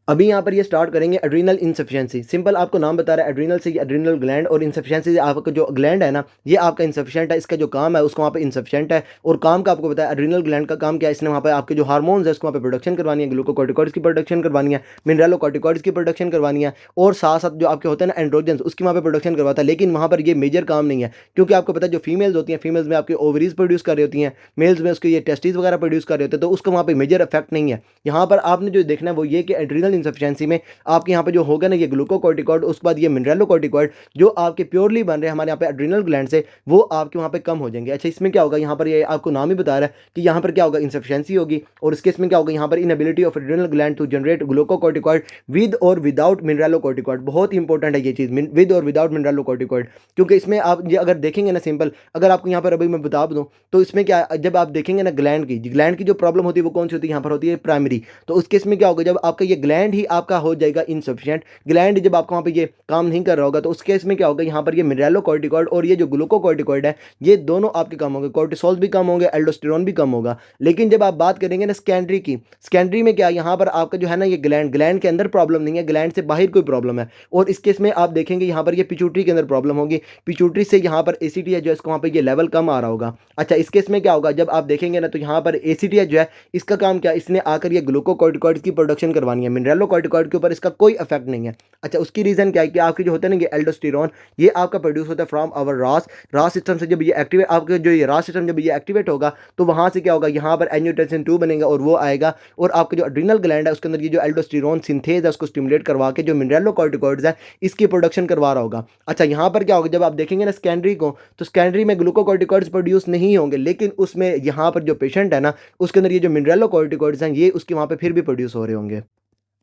अभी यहाँ पर ये स्टार्ट करेंगे एड्रीनल इनसफिशिएंसी। सिंपल आपको नाम बता रहा है एड्रीनल से, ये एड्रीनल ग्लैंड, और इनसफिशिएंसी से आपका जो ग्लैंड है ना ये आपका इनसफिशिएंट है, इसका जो काम है उसको वहाँ पे इनसफिशिएंट है। और काम का आपको बताया एड्रीनल ग्लैंड का काम क्या है, इसने वहाँ पे आपके जो हार्मोन्स है उसको वहाँ पे प्रोडक्शन करवानी है, ग्लूकोकॉर्टिकॉइड्स की प्रोडक्शन करवानी है, मिनरलोकॉर्टिकॉइड्स की प्रोडक्शन करवानी है, और साथ साथ जो आपके होते हैं ना एंड्रोजन्स उसकी वहाँ पे प्रोडक्शन करवाता है। लेकिन वहाँ पर ये मेजर काम नहीं है, क्योंकि आपको पता है जो फीमेल्स होती हैं, फीमेल्स में आपके ओवरीज प्रोड्यूस कर रही होती हैं, मेल्स में उसके ये टेस्टिस वगैरह प्रोड्यूस कर रहे होते हैं, तो उसका वहाँ पे मेजर इफेक्ट नहीं है। यहाँ पर आपने जो देखना है वो ये कि एड्रीनल इनसफिशिएंसी में आपके यहाँ पे जो होगा ना ये ग्लूकोकॉर्टिकॉइड, उसके बाद ये मिनरलोकॉर्टिकॉइड जो आपके प्योरली बन रहे हैं हमारे यहाँ पे एड्रीनल ग्लैंड से, वो आपके वहाँ पे कम हो जाएंगे। अच्छा, इसमें क्या होगा, यहाँ पर ये आपको नाम ही बता रहा है कि यहाँ पर क्या होगा, इंसफिशिएंसी होगी। और इसके इसमें क्या होगा, यहाँ पर inability of adrenal gland to generate glucocorticoid with और विदाउट मिनरलोकॉर्टिकॉइड। बहुत इंपॉर्टेंट है ये चीज़, विद और विदाउट मिनरलोकॉर्टिकॉइड, क्योंकि इसमें आप ये अगर देखेंगे ना सिंपल, अगर आपको यहाँ पर अभी मैं बता दूँ तो इसमें क्या, जब आप देखेंगे ना ग्लैंड की जो प्रॉब्लम होती है वो कौन सी होती है, यहाँ पर होती है प्राइमरी। तो उस केस में क्या होगा, जब आपका ये ग्लैंड ही आपका हो जाएगा इनसफिशिएंट, ग्लैंड जब आपको वहाँ पे ये काम नहीं कर रहा होगा, तो उस केस में क्या होगा, यहाँ पर ये मिनरलोकॉर्टिकॉइड और ये जो ग्लूकोकॉर्टिकॉइड है ये दोनों आपके कम होंगे, कोर्टिसोल भी कम होंगे, एल्डोस्टेरोन भी कम होगा। लेकिन जब आप बात करेंगे ना सेकेंडरी की, सेकेंडरी में क्या, यहाँ पर आपका जो है ना ये ग्लैंड के अंदर प्रॉब्लम नहीं है, ग्लैंड से बाहर कोई प्रॉब्लम है। और इस केस में आप देखेंगे यहाँ पर ये पिट्यूटरी के अंदर प्रॉब्लम होगी, पिट्यूटरी से यहाँ पर एसीटीएच जो है इसको वहाँ पर ये लेवल कम आ रहा होगा। अच्छा, इस केस में क्या होगा, जब आप देखेंगे ना तो यहाँ पर एसीटीएच जो है इसका काम क्या, इसने आकर ये ग्लूकोकॉर्टिकॉइड की प्रोडक्शन करवानी है, मिनरलोकॉर्टिकॉइड के ऊपर इसका कोई इफेक्ट नहीं है। अच्छा, उसकी रीज़न क्या है कि आपके जो होते हैं ना ये एल्डोस्टेरोन, ये आपका प्रोड्यूस होता है फ्रॉम आवर रास सिस्टम से। जब ये एक्टिवेट, आपके जो ये रास सिस्टम जब ये एक्टिवेट होगा तो वहाँ से क्या होगा, यहाँ पर एंजियोटेंसिन 2 बनेगा और वो आएगा, और आपका जो एड्रीनल ग्लैंड है उसके अंदर ये जो एल्डोस्टेरोन सिंथेज है उसको स्टिमुलेट करवा के जो मिनरलोकॉर्टिकॉइड्स है इसकी प्रोडक्शन करवा रहा होगा। अच्छा, यहाँ पर क्या होगा, जब आप देखेंगे ना सेकेंडरी को, तो सेकेंडरी में ग्लूकोकॉर्टिकॉइड्स प्रोड्यूस नहीं होंगे, लेकिन उसमें यहाँ पर जो पेशेंट है ना उसके अंदर ये जो मिनरलोकॉर्टिकॉइड्स हैं ये उसके वहाँ पे फिर भी प्रोड्यूस हो रहे होंगे।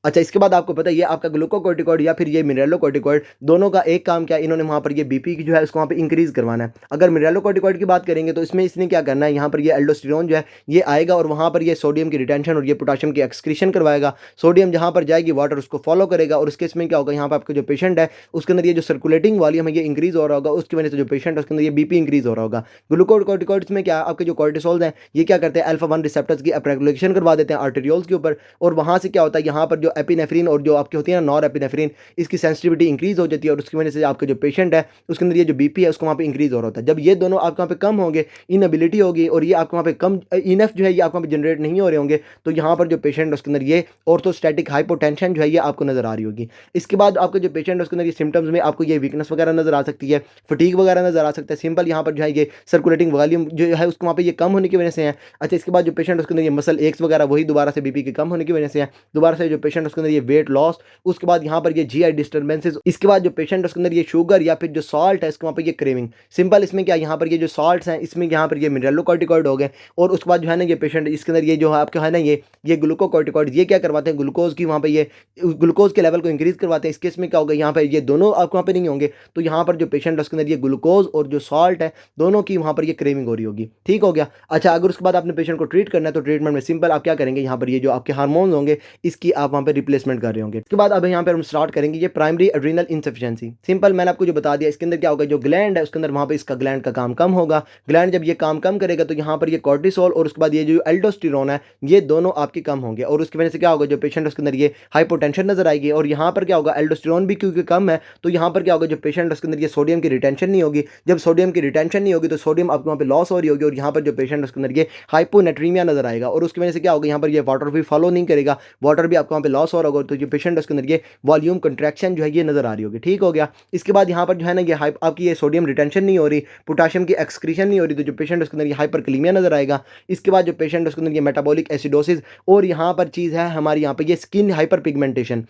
अच्छा, इसके बाद आपको पता है ये आपका ग्लूकोकॉर्टिकॉइड या फिर ये मिनरलोकॉर्टिकॉइड दोनों का एक काम क्या है, इन्होंने वहाँ पर ये बीपी की जो है उसको वहाँ पे इंक्रीज़ करवाना है। अगर मिनरलोकॉर्टिकॉइड की बात करेंगे तो इसमें इसने क्या करना है, यहाँ पर ये एल्डोस्टेरोन जो है ये आएगा और वहाँ पर ये सोडियम की रिटेंशन और ये पोटाशियम की एक्सक्रीशन करवाएगा। सोडियम जहाँ पर जाएगी वाटर उसको फॉलो करेगा, और उसके इसमें क्या होगा, यहाँ पर आपका जो पेशेंट है उसके अंदर ये जो सर्कुलेटिंग वॉल्यूम है ये इंक्रीज़ हो रहा होगा, उसकी वजह से जो पेशेंट है उसके अंदर ये बीपी इंक्रीज़ हो रहा होगा। ग्लूकोकॉर्टिकॉइड्स में क्या, आपके जो कॉर्टिसोल्स हैं ये क्या करते हैं, अल्फा 1 रिसेप्टर्स की अपरेगुलेशन करवा देते हैं आर्टेरियोल्स के ऊपर, और वहाँ से क्या होता है, यहाँ पर जो एपिनेफ्रिन और जो आपकी होती है ना नॉर एपिनेफ्रिन, इसकी सेंसिटिविटी इंक्रीज हो जाती है, और उसकी वजह से आपका जो पेशेंट है उसके अंदर ये जो बीपी है उसको वहाँ पे इंक्रीज हो रहा होता है। जब ये दोनों आपके वहाँ पे कम होंगे, इनएबिलिटी होगी और ये आपके वहाँ पे कम इनफ जो है ये आपके वहाँ पे जनरेट नहीं हो रहे होंगे, तो यहाँ पर जो पेशेंट है उसके अंदर ये ऑर्थोस्टैटिक हाइपोटेंशन जो है ये आपको नजर आ रही होगी। इसके बाद आपका जो पेशेंट है उसके अंदर ये सिम्टम्स में आपको ये वीकनेस वगैरह नजर आ सकती है, फटीग वगैरह नजर आ सकता है। सिंपल यहाँ पर जो है ये सर्कुलेटिंग वॉल्यूम जो है उसको वहाँ पे ये कम होने की वजह से है। अच्छा, इसके बाद जो पेशेंट उसके अंदर ये मसल एक्स वगैरह वही दोबारा से बीपी के कम होने की वजह से है। दोबारा से जो पेशेंट उसके अंदर ये वेट लॉस, उसके बाद यहाँ पर ये जीआई डिस्टर्बेंसेस, इसके बाद जो पेशेंट उसके अंदर ये शुगर या फिर जो सॉल्ट है इसके वहाँ पर ये क्रेविंग। सिंपल इसमें क्या, यहाँ पर ये जो सॉल्ट्स हैं इसमें यहाँ पर ये मिनरलोकॉर्टिकॉइड हो गए, और उसके बाद जो है ना ये पेशेंट इसके अंदर ये जो है आपका है ना ये ग्लूकोकॉर्टिकॉइड ये क्या करवाते हैं, ग्लूकोज की वहाँ पे ये ग्लूकोज के लेवल को इंक्रीज करवाते हैं। इस केस में क्या होगा, यहाँ पर ये दोनों आपको वहाँ पे नहीं होंगे, तो यहाँ पर जो पेशेंट है उसके अंदर ये ग्लूकोज और जो सॉल्ट है दोनों की वहाँ पर ये क्रेविंग हो रही होगी। ठीक हो गया। अच्छा, अगर उसके बाद आपने पेशेंट को ट्रीट करना है तो ट्रीटमेंट में सिंपल आप क्या करेंगे, यहाँ पर ये जो आपके हार्मोन्स होंगे इसकी आप वहाँ पर रिप्लेसमेंट कर रहे होंगे। इसके बाद अब यहाँ पर हम स्टार्ट करेंगे ये प्राइमरी एड्रीनल इनसफिशिएंसी। सिंपल मैंने आपको जो बता दिया, इसके अंदर क्या होगा, जो ग्लैंड है उसके अंदर वहाँ पे इसका ग्लैंड का काम कम होगा। ग्लैंड जब ये काम कम करेगा तो यहाँ पर ये कॉर्टिसोल और उसके बाद ये जो एल्डोस्टेरोन है ये दोनों आपके कम होंगे, और उसकी वजह से क्या होगा, जो पेशेंट उसके अंदर ये हाइपोटेंशन नजर आएगी। और यहाँ पर क्या होगा, एल्डोस्टेरोन भी क्योंकि कम है तो यहाँ पर क्या होगा, जो पेशेंट उसके अंदर ये सोडियम की रिटेंशन नहीं होगी। जब सोडियम की रिटेंशन नहीं होगी तो सोडियम आपको वहाँ पे लॉस हो रही होगी, और यहाँ पर जो पेशेंट उसके अंदर ये हाइपोनेट्रीमिया नजर आएगा, और उसकी वजह से क्या होगा, यहाँ पर ये वाटर भी फॉलो नहीं करेगा, वाटर भी आपको वहाँ पे लॉस हो रहा होगा, तो जो पेशेंट उसके अंदर ये वॉल्यूम कंट्रैक्शन जो है ये नजर आ रही होगी। ठीक हो गया। इसके बाद यहाँ पर जो है ना ये आपकी ये सोडियम रिटेंशन नहीं हो रही, पोटाशियम की एक्सक्रीशन नहीं हो रही, तो जो पेशेंट उसके अंदर ये हाइपरकलीमिया नजर आएगा। इसके बाद जो पेशेंट उसके अंदर ये मेटाबॉलिक एसिडोसिस, और यहाँ पर चीज़ है हमारी यहाँ पे ये स्किन हाइपर पिगमेंटेशन।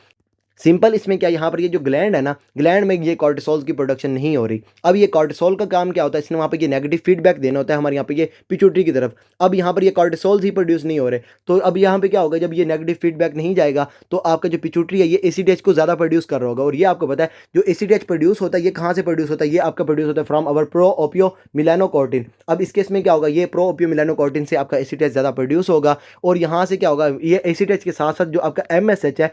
सिंपल इसमें क्या, यहाँ पर ये जो ग्लैंड है ना, ग्लैंड में ये कॉर्टिसोल की प्रोडक्शन नहीं हो रही। अब ये कॉर्टिसोल का काम क्या होता है, इसने वहाँ पे ये नेगेटिव फीडबैक देना होता है हमारे यहाँ पे ये पिट्यूटरी की तरफ। अब यहाँ पर ये कॉर्टिसोल्स ही प्रोड्यूस नहीं हो रहे, तो अब यहाँ पे क्या होगा, जब ये नेगेटिव फीडबैक नहीं जाएगा तो आपका जो पिट्यूटरी है ये एसीटीएच को ज़्यादा प्रोड्यूस कर रहा होगा। और ये आपको पता है जो एसीटीएच प्रोड्यूस होता है ये कहाँ से प्रोड्यूस होता है, ये आपका प्रोड्यूस होता है फ्रॉम अवर प्रो ओपियो मिलानोकॉर्टिन। अब इस केस में क्या होगा, ये प्रो ओपियो मिलानोकॉर्टिन से आपका एसीटीएच ज़्यादा प्रोड्यूस होगा, और यहाँ से क्या होगा, ये एसीटीएच के साथ साथ जो आपका एमएसएच है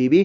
TB,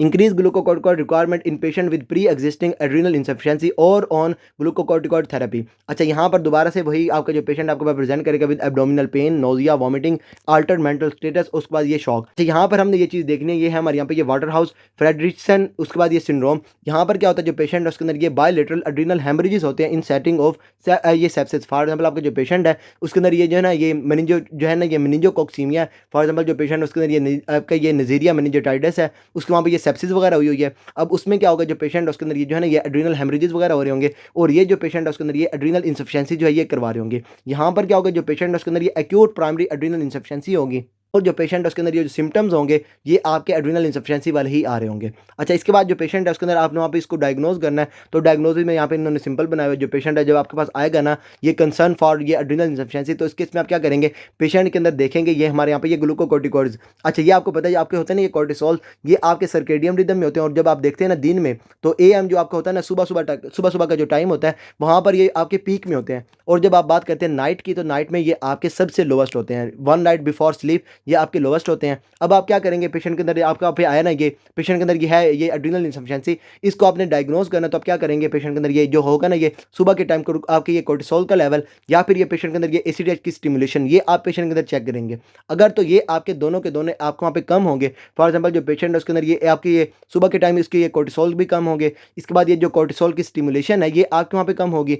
increase glucocorticoid requirement in patient with pre existing adrenal insufficiency और ऑन ग्लूकोकॉर्टिकॉइड थेरेपी। अच्छा, यहाँ पर दोबारा से वही आपका जो पेशेंट आपको प्रेजेंट करेगा with abdominal pain, nausea, vomiting, Altered mental status, उसके बाद ये शॉक। अच्छा, यहाँ पर हमने ये चीज़ देखनी है, ये है हमारे यहाँ पे ये वाटर हाउस फ्रेडरिक्सन, उसके बाद ये सिंड्रोम। यहाँ पर क्या होता है, जो पेशेंट है उसके अंदर ये बायलेटरल एड्रीनल हेमरेजेस होते हैं इन सेटिंग ऑफ ये सेप्सिस। फॉर एग्जाम्पल आपका जो पेशेंट है उसके अंदर ये जो है ना ये मेनिंजो जो है ना ये मेनिंजोकोक्सीमिया। फॉर एग्जाम्पल जो पेशेंट है उसके अंदर ये आपका ये नजीरिया मेनिंजाइटिस है, उसके वहाँ पे ये सेप्सिस वगैरह हुई है। अब उसमें क्या होगा, जो पेशेंट है उसके अंदर ये जो है ना ये एड्रीनल हेमरेजेस वगैरह हो रहे होंगे, और ये जो पेशेंट है उसके अंदर ये एड्रीनल इंसफिशिएंसी जो है ये करवा रहे होंगे। यहाँ पर क्या होगा, जो पेशेंट है उसके अंदर ये एक्यूट प्राइमरी एड्रीनल इंसफिशिएंसी होगी, और जो पेशेंट है उसके अंदर ये जो सिम्टम्स होंगे ये आपके एड्रीनल इंसफिशिएंसी वाले ही आ रहे होंगे। अच्छा, इसके बाद जो पेशेंट है उसके अंदर आपने वहाँ पे इसको डायग्नोज करना है, तो डायग्नोसिस में यहाँ पे इन्होंने सिंपल बनाया हुआ है। जो पेशेंट है जब आपके पास आएगा ना ये कंसर्न फॉर ये एड्रीनल इंसफिशिएंसी, तो इस केस में आप क्या करेंगे, पेशेंट के अंदर देखेंगे ये हमारे यहाँ पे ये ग्लूकोकॉर्टिकॉइड्स। अच्छा, ये आपको पता है आपके होते हैं ना ये कॉर्टिसोल, ये आपके सर्केडियम रिदम में होते हैं, और जब आप देखते हैं ना दिन में तो AM जो आपका होता है ना सुबह का जो टाइम होता है वहाँ पर ये आपके पीक में होते हैं, और जब आप बात करते हैं नाइट की तो नाइट में ये आपके सबसे लोवेस्ट होते हैं। 1 नाइट बिफोर स्लीप ये आपके लोवेस्ट होते हैं। अब आप क्या करेंगे, पेशेंट के अंदर आपका पे आया ना ये पेशेंट के अंदर ये है ये एड्रीनल इंसफिशिएंसी, इसको आपने डायग्नोज करना, तो आप क्या करेंगे, पेशेंट के अंदर ये जो होगा ना ये सुबह के टाइम को आपके ये कोर्टिसोल का लेवल या फिर ये पेशेंट के अंदर ये एसीडीएच की स्टिमुलेशन ये आप पेशेंट के अंदर चेक करेंगे। अगर तो ये आपके दोनों के दोनों आपको वहाँ पे कम होंगे, फॉर एग्जाम्पल जो पेशेंट है उसके अंदर ये आपके ये सुबह के टाइम इसके ये कोर्टिसोल भी कम होंगे, इसके बाद ये जो कोर्टिसोल की स्टिमुलेशन है ये आपके वहाँ पे कम होगी,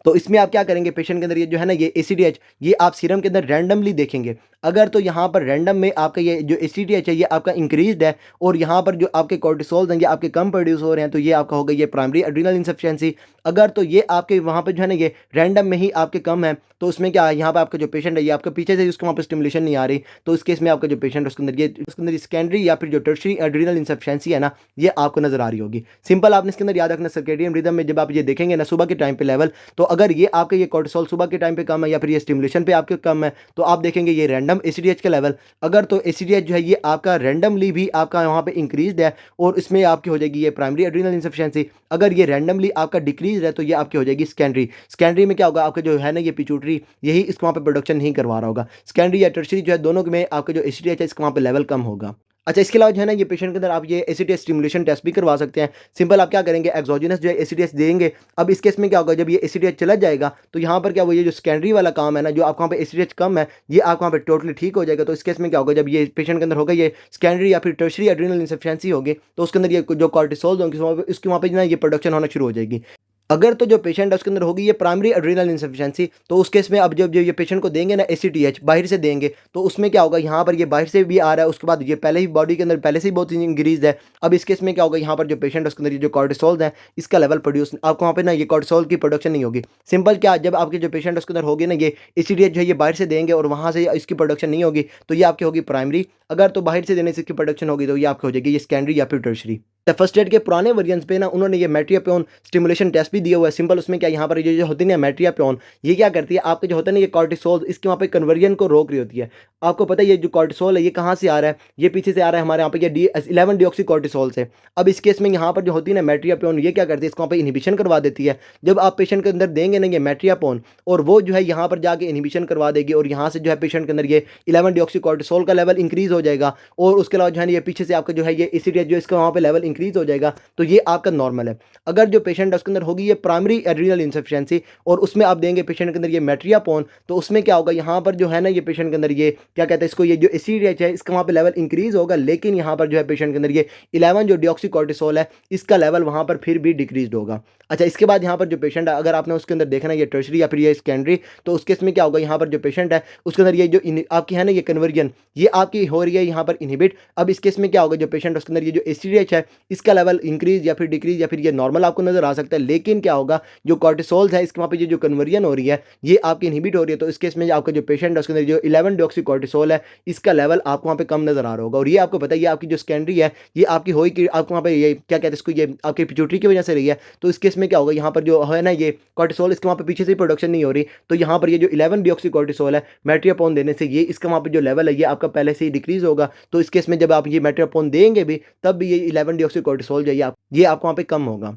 तो इसमें आप क्या करेंगे, पेशेंट के अंदर ये जो है ना ये एसीडीएच ये आप सीरम के अंदर रैंडमली देखेंगे। अगर तो यहाँ पर रैंडम में आपका ये जो एसीडीएच है ये आपका इंक्रीज्ड है, और यहाँ पर जो आपके कोर्टिसोल्स हैं ये आपके कम प्रोड्यूस हो रहे हैं, तो ये आपका होगा ये प्राइमरी एड्रीनल इंसफिशिएंसी। अगर तो ये आपके वहाँ पर जो है ना ये रैंडम में ही आपके कम है, तो उसमें क्या है, यहाँ पर आपका जो पेशेंट है ये आपके पीछे से उसके वहाँ पर स्टिमुलेशन नहीं आ रही, तो इस केस में आपका जो पेशेंट है उसके अंदर सेकेंडरी या फिर जो टर्शियरी एड्रीनल इंसफिशिएंसी है ना ये आपको नजर आ रही होगी। सिंपल आपने इसके अंदर याद रखना, सर्केडियन रिदम में जब आप ये देखेंगे ना सुबह के टाइम पे लेवल, तो अगर ये आपका ये कोर्टिसोल सुबह के टाइम पे कम है या फिर ये स्टिमुलेशन पे आपके कम है, तो आप देखेंगे ये रैंडम एसीडीएच का लेवल। अगर तो एसीडीएच जो है ये आपका रैंडमली भी आपका वहाँ पे इंक्रीज्ड है, और इसमें आपकी हो जाएगी ये प्राइमरी एड्रीनल इंसफिशिएंसी। अगर ये रैंडमली आपका डिक्रीज है तो ये आपकी हो जाएगी सेकेंडरी। सेकेंडरी में क्या होगा, आपका जो है ना ये पिट्यूटरी यही इसको वहाँ पे प्रोडक्शन नहीं करवा रहा होगा। सेकेंडरी या टर्शियरी जो है दोनों में आपका जो एसीडीएच है इसका वहाँ पे लेवल कम होगा। अच्छा, इसके अलावा जो है ना ये पेशेंट के अंदर आप ये एसीडीएच स्टिमुलेशन टेस्ट भी करवा सकते हैं। सिंपल आप क्या करेंगे, एक्सोजिनस जो है एसीडीएच देंगे। अब इस केस में क्या होगा, जब ये एसीडीएच चला जाएगा तो यहाँ पर क्या वो ये जो सेकेंडरी वाला काम है ना जो आपको वहाँ पे एसीडीएच कम है ये आपको वहाँ पे टोटली ठीक हो जाएगा। तो इस केस में क्या होगा, जब ये पेशेंट के अंदर होगा ये सेकेंडरी या फिर टर्शियरी एड्रीनल इंसफिशिएंसी होगी, तो उसके अंदर ये जो कॉर्टिसोल होंगे उसकी वहाँ पे ना ये प्रोडक्शन होना शुरू हो जाएगी। अगर तो जो पेशेंट है उसके अंदर होगी ये प्राइमरी एड्रीनल इंसफिशिएंसी, तो उस केस में अब जब ये पेशेंट को देंगे ना एसीटीएच बाहर से देंगे, तो उसमें क्या होगा, यहाँ पर ये बाहर से भी आ रहा है, उसके बाद ये पहले ही बॉडी के अंदर पहले से ही बहुत इंक्रीज है। अब इस केस में क्या होगा, यहाँ पर जो पेशेंट है उसके अंदर ये जो कॉर्टिसोल है इसका लेवल प्रोड्यूस आपको वहाँ पे ना ये कॉर्टिसोल की प्रोडक्शन नहीं होगी। सिंपल क्या, जब आपके जो पेशेंट है उसके अंदर होगी ना ये एसीटीएच जो है ये बाहर से देंगे और वहाँ से इसकी प्रोडक्शन नहीं होगी, तो ये आपकी होगी प्राइमरी। अगर तो बाहर से देने से इसकी प्रोडक्शन होगी तो ये आपकी हो जाएगी ये सेकेंडरी या फिर टर्शियरी। फर्स्ट एड के पुराने वर्जन पे ना उन्होंने ये मेट्रियाप्योन स्टिमुलेशन टेस्ट भी दिया हुआ है। सिंपल उसमें क्या, यहाँ पर ये जो होती है ना मेट्रियाप्योन ये क्या करती है, आपके जो होता है ना ये कॉर्टिसोल इसके वहाँ पे कन्वर्जन को रोक रही होती है। आपको पता है ये जो कॉर्टिसोल है ये कहाँ से आ रहा है, ये पीछे से आ रहा है हमारे यहाँ पे ये D11 डिऑक्सी कॉर्टिसोल से। अब इस केस में यहाँ पर जो होती है ना मेट्रियाप्योन ये क्या करती है, इसको वहाँ पे इनहिबिशन करवा देती है। जब आप पेशेंट के अंदर देंगे ना ये मेट्रियाप्योन, और वो जो है यहाँ पर जाके इनहिबिशन करवा देगी, और यहाँ से जो है पेशेंट के अंदर ये 11 डिऑक्सी कॉर्टिसोल का लेवल इंक्रीज हो जाएगा, और उसके अलावा जो है ये पीछे से आपका जो है ये एसीडीएच जो इसका वहाँ पे लेवल इंक्रीज हो जाएगा, तो ये आपका नॉर्मल है। अगर जो पेशेंट है उसके अंदर होगी ये प्राइमरी एड्रीनल इंसफिशिएंसी और उसमें आप देंगे पेशेंट के अंदर ये मेट्रियापोन, तो उसमें क्या होगा, यहाँ पर जो है ना ये पेशेंट के अंदर ये क्या कहते हैं इसको, ये जो एसीडीएच है इसका वहाँ पे लेवल इंक्रीज होगा, लेकिन यहाँ पर जो है पेशेंट के अंदर ये 11 जो डिऑक्सीकॉर्टिसोल है इसका लेवल वहाँ पर फिर भी डिक्रीज होगा। अच्छा, इसके बाद यहाँ पर जो पेशेंट है अगर आपने उसके अंदर देखना है ये टर्शरी या फिर ये सेकेंडरी, तो उस केस में क्या होगा, यहाँ पर जो पेशेंट है उसके अंदर ये जो आपकी है ना ये कन्वर्जन ये आपकी हो रही है यहाँ पर इनहिबिट। अब इस केस में क्या होगा, जो पेशेंट है उसके अंदर ये जो एसीडीएच है इसका लेवल इंक्रीज या फिर डिक्रीज या फिर ये नॉर्मल आपको नजर आ सकता है, लेकिन क्या होगा जो कॉर्टिसोल्स है इसके वहाँ पे ये जो कन्वर्जन हो रही है ये आपकी इनहिबिट हो रही है, तो इस केस में आपका जो पेशेंट है उसके अंदर जो 11 डिऑक्सीकॉर्टिसोल है इसका लेवल आपको वहाँ पे कम नजर आ रहा होगा। और ये आपको पता है ये आपकी जो सेकेंडरी है ये आपकी होई कि आपको वहाँ पे ये क्या कहते हैं इसको, ये आपकी पिट्यूटरी की वजह से रही है, तो इस केस में क्या होगा, यहाँ पर जो है ना ये कॉर्टिसोल इसके वहाँ पे पीछे से प्रोडक्शन नहीं हो रही, तो यहाँ पर ये जो 11 डिऑक्सीकॉर्टिसोल है मेट्रियापोन देने से ये इसका वहाँ पे जो लेवल है ये आपका पहले से ही डिक्रीज होगा, तो इस केस में जब आप ये मेट्रियापोन देंगे भी तब भी ये 11 डिऑक्सीकॉर्टिसोल जो ये आपको वहाँ पे कम होगा।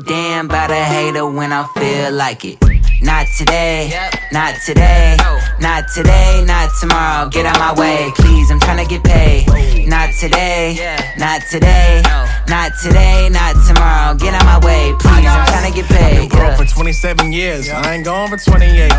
damn about a hater when I feel like it. Not today, not today, not today, not tomorrow. Get out my way, please, I'm tryna get paid. Not today, not today, not today, not tomorrow. Get out my way, please, I'm tryna get paid. I've been broke for 27 years, I ain't gone for 28.